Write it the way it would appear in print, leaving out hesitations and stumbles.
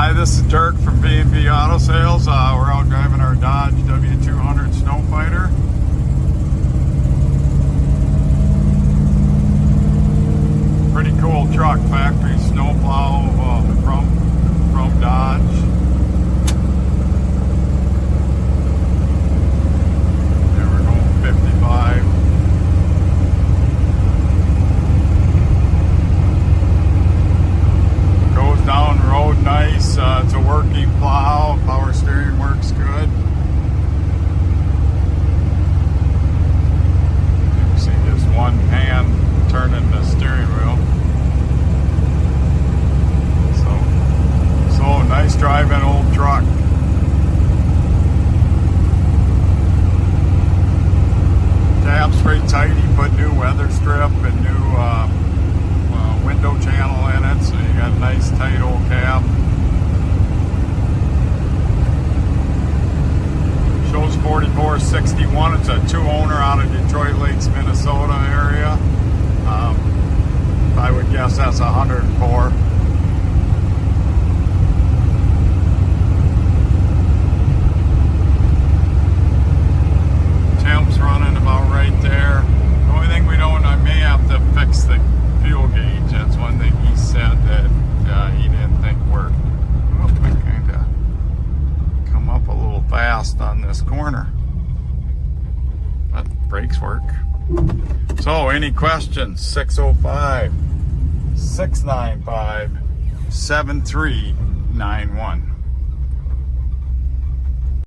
Hi, this is Dirk from B&B Auto Sales. We're out driving our Dodge W200 Snofiter. Pretty cool truck, factory snowplow from Dodge. There we're going 55. Goes down the road nice. It's a working plow. Power steering works good. You can see just one hand turning the steering wheel. So nice driving old truck. Cab's pretty tight. He put new weather strip and new window channel in it, so you got a nice tight old cab. Shows 4461. It's a two-owner out of Detroit Lakes, Minnesota area. I would guess that's 104. Temps running about right there. The only thing we don't, I may have to fix the fuel gauge. That's one thing he said that he didn't think worked. Oh, I kind of come up a little fast on this corner, but brakes work. So any questions? 605-695-7391.